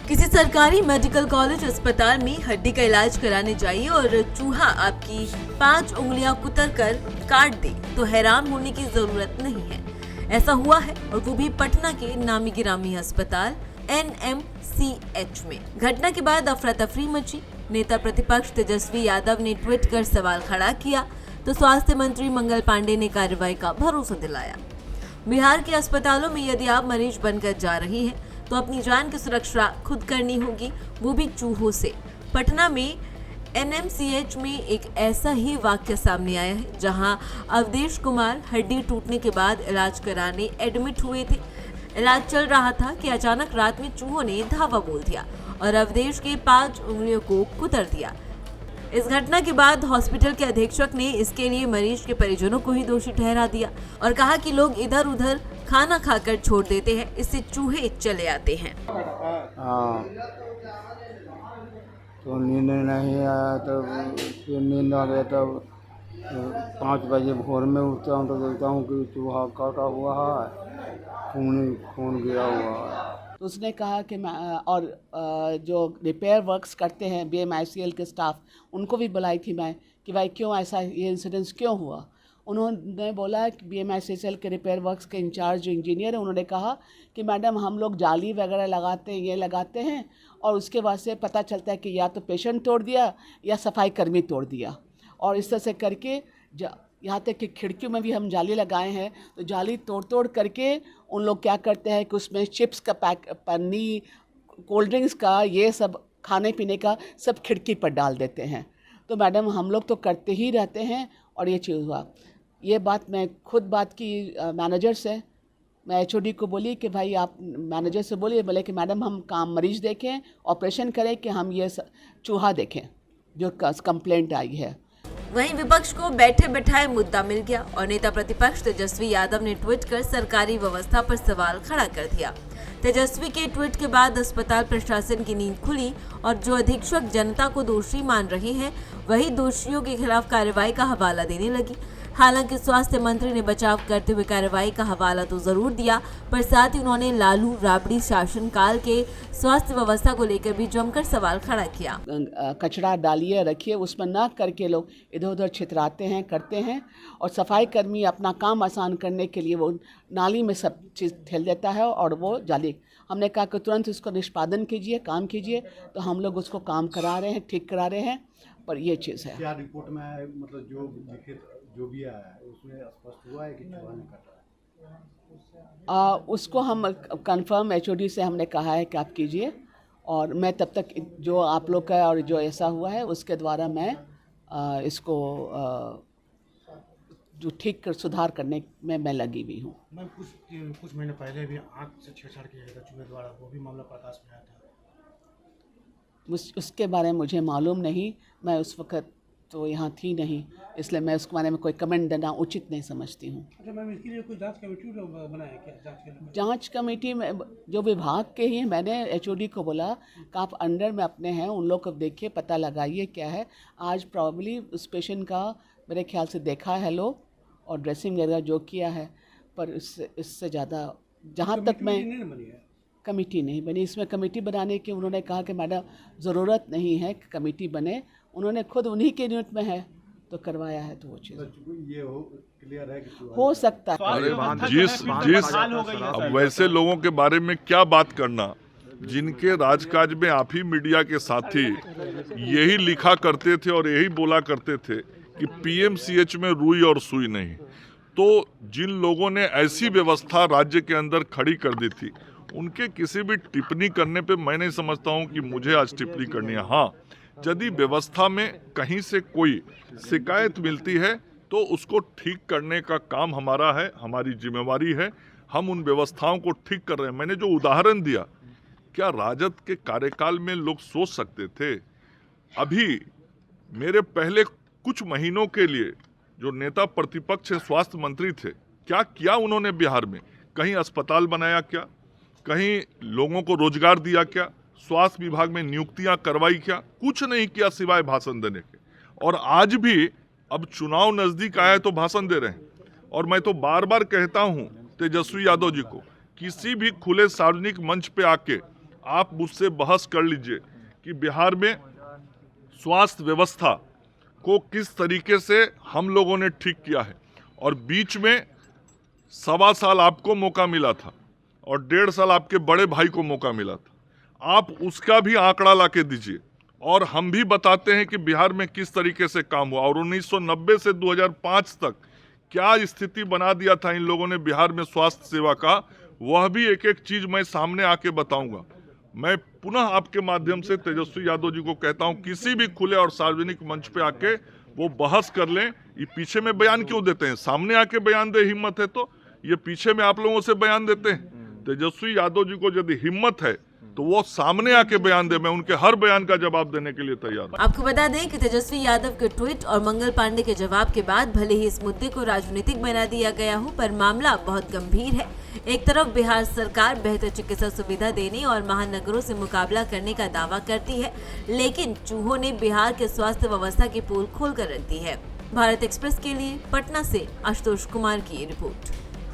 किसी सरकारी medical college अस्पताल में हड्डी का इलाज कराने जाइए और चूहा आपकी 5 उंगलियां कुतर कर काट दे तो हैरान होने की जरूरत नहीं है। ऐसा हुआ है और वो भी पटना के नामी गिरामी अस्पताल NMCH में। घटना के बाद अफरा तफरी मची। नेता प्रतिपक्ष तेजस्वी यादव ने ट्वीट कर सवाल खड़ा किया तो स्वास्थ्य मंत्री मंगल पांडे ने कार्रवाई का भरोसा दिलाया। बिहार के अस्पतालों में यदि आप मरीज बनकर जा रही हैं तो अपनी जान की सुरक्षा खुद करनी होगी, वो भी चूहों से। पटना में NMCH में एक ऐसा ही वाक्य सामने आया है जहां अवधेश कुमार हड्डी टूटने के बाद इलाज कराने एडमिट हुए थे। इलाज चल रहा था कि अचानक रात में चूहों ने धावा बोल दिया और अवधेश के 5 उंगलियों को कुतर दिया। इस घटना के बाद हॉस्पिटल के अधीक्षक ने इसके लिए मरीज के परिजनों को ही दोषी ठहरा दिया और कहा कि लोग इधर उधर खाना खाकर छोड़ देते हैं, इससे चूहे चले आते हैं। तो नींद नहीं आया तो फिर नींद आ गया तब 5 बजे भोर में उठता हूँ तो देखता हूँ कि चूहा काटा हुआ है, खून गिरा हुआ है। तो उसने कहा कि जो रिपेयर वर्क्स करते हैं BMICL के स्टाफ, उनको भी बुलाई थी मैं कि भाई क्यों ऐसा ये इंसिडेंस क्यों हुआ। उन्होंने बोला कि BMICL के रिपेयर वर्क्स के इंचार्ज जो इंजीनियर है, उन्होंने कहा कि मैडम हम लोग जाली वगैरह लगाते हैं और उसके बाद से पता चलता है कि या तो पेशेंट तोड़ दिया या सफाई कर्मी तोड़ दिया, और इस तरह से करके यहाँ तक कि खिड़कियों में भी हम जाली लगाए हैं तो जाली तोड़ करके उन लोग क्या करते हैं कि उसमें चिप्स का पन्नी, कोल्ड ड्रिंक्स का, ये सब खाने पीने का सब खिड़की पर डाल देते हैं। तो मैडम हम लोग तो करते ही रहते हैं और ये चीज़ हुआ। ये बात मैं खुद बात की मैनेजर से, मैं HOD को बोली कि भाई आप मैनेजर से बोले कि मैडम हम काम मरीज देखें, ऑपरेशन करें कि हम ये चूहा देखें जो कंप्लेंट आई है। वहीं विपक्ष को बैठे बैठाए मुद्दा मिल गया और नेता प्रतिपक्ष तेजस्वी यादव ने ट्वीट कर सरकारी व्यवस्था पर सवाल खड़ा कर दिया। तेजस्वी के ट्वीट के बाद अस्पताल प्रशासन की नींद खुली और जो अधीक्षक जनता को दोषी मान रहे हैं वही दोषियों के खिलाफ कार्रवाई का हवाला देने लगी। हालांकि स्वास्थ्य मंत्री ने बचाव करते हुए कार्रवाई का हवाला तो जरूर दिया, पर साथ ही उन्होंने लालू राबड़ी शासनकाल के स्वास्थ्य व्यवस्था को लेकर भी जमकर सवाल खड़ा किया। कचरा डालिए रखिए, उसमें ना करके लोग इधर उधर छितराते हैं, करते हैं, और सफाई कर्मी अपना काम आसान करने के लिए वो नाली में सब चीज़ ठेल देता है और वो जाली। हमने कहा कि तुरंत उसको निष्पादन कीजिए, काम कीजिए, तो हम लोग उसको काम करा रहे हैं, ठीक करा रहे हैं। पर ये चीज़ है, क्या रिपोर्ट में है, मतलब जो भी आया है उसमें स्पष्ट हुआ है कि चूहा ने काटा? उसको हम कंफर्म HOD से हमने कहा है कि आप कीजिए, और मैं तब तक जो आप लोग का और जो ऐसा हुआ है उसके द्वारा मैं इसको जो ठीक कर सुधार करने में मैं लगी हुई हूँ। मैं कुछ महीने पहले भी आँख से छेड़छाड़ किया गया था चूहे द्वारा, वो भी मामला प्रकाश में आया था। उसके बारे में मुझे मालूम नहीं, मैं उस वक्त तो यहाँ थी नहीं, इसलिए मैं उसके बारे में कोई कमेंट देना उचित नहीं समझती हूँ। अच्छा मैम, इसके लिए कोई जांच कमेटी बनाया क्या? जांच कमेटी में जो विभाग के ही, मैंने HOD को बोला कि आप अंडर में अपने हैं, उन लोग को देखिए, पता लगाइए क्या है। आज प्रॉब्ली उस पेशेंट का मेरे ख्याल से देखा है लोग और ड्रेसिंग वगैरह जो किया है, पर इससे ज़्यादा जहाँ तक मैं कमेटी नहीं बनी। इसमें कमेटी बनाने की उन्होंने कहा कि मैडम ज़रूरत नहीं है कि कमेटी बने, उन्होंने खुद उन्हीं के यूनिट में है तो करवाया है, तो वो चीज़ ये क्लियर है कि हो सकता है। अब वैसे लोगों के बारे में क्या बात करना जिनके राजकाज में आप ही मीडिया के साथी यही लिखा करते थे और यही बोला करते थे कि PMCH में रुई और सुई नहीं। तो जिन लोगों ने ऐसी व्यवस्था राज्य के अंदर खड़ी कर दी थी, उनके किसी भी टिप्पणी करने पे मैं नहीं समझता हूं कि मुझे आज टिप्पणी करनी है। हाँ, यदि व्यवस्था में कहीं से कोई शिकायत मिलती है तो उसको ठीक करने का काम हमारा है, हमारी जिम्मेवारी है। हम उन व्यवस्थाओं को ठीक कर रहे हैं। मैंने जो उदाहरण दिया, क्या राजद के कार्यकाल में लोग सोच सकते थे? अभी मेरे पहले कुछ महीनों के लिए जो नेता प्रतिपक्ष स्वास्थ्य मंत्री थे, क्या किया उन्होंने बिहार में? कहीं अस्पताल बनाया क्या? कहीं लोगों को रोजगार दिया क्या? स्वास्थ्य विभाग में नियुक्तियां करवाई क्या? कुछ नहीं किया सिवाय भाषण देने के। और आज भी अब चुनाव नजदीक आया है तो भाषण दे रहे हैं। और मैं तो बार बार कहता हूं तेजस्वी यादव जी को, किसी भी खुले सार्वजनिक मंच पे आके आप मुझसे बहस कर लीजिए कि बिहार में स्वास्थ्य व्यवस्था को किस तरीके से हम लोगों ने ठीक किया है। और बीच में 1.25 साल आपको मौका मिला था और 1.5 साल आपके बड़े भाई को मौका मिला था। आप उसका भी आंकड़ा ला के दीजिए और हम भी बताते हैं कि बिहार में किस तरीके से काम हुआ और 1990 से 2005 तक क्या स्थिति बना दिया था इन लोगों ने बिहार में स्वास्थ्य सेवा का, वह भी एक एक चीज मैं सामने आके बताऊंगा। मैं पुनः आपके माध्यम से तेजस्वी यादव जी को कहता हूं, किसी भी खुले और सार्वजनिक मंच पे आके वो बहस कर लें। ये पीछे में बयान क्यों देते हैं? सामने आके बयान दे, हिम्मत है तो। ये पीछे में आप लोगों से बयान देते हैं। तेजस्वी यादव जी को यदि हिम्मत है तो वो सामने आके बयान दे, मैं उनके हर बयान का जवाब देने के लिए तैयार हूं। आपको बता दें कि तेजस्वी यादव के ट्वीट और मंगल पांडे के जवाब के बाद भले ही इस मुद्दे को राजनीतिक बना दिया गया हो, पर मामला बहुत गंभीर है। एक तरफ बिहार सरकार बेहतर चिकित्सा सुविधा देने और महानगरों से मुकाबला करने का दावा करती है, लेकिन चूहों ने बिहार के स्वास्थ्य व्यवस्था की पोल खोल कर रख दी है। भारत एक्सप्रेस के लिए पटना से आशुतोष कुमार की रिपोर्ट।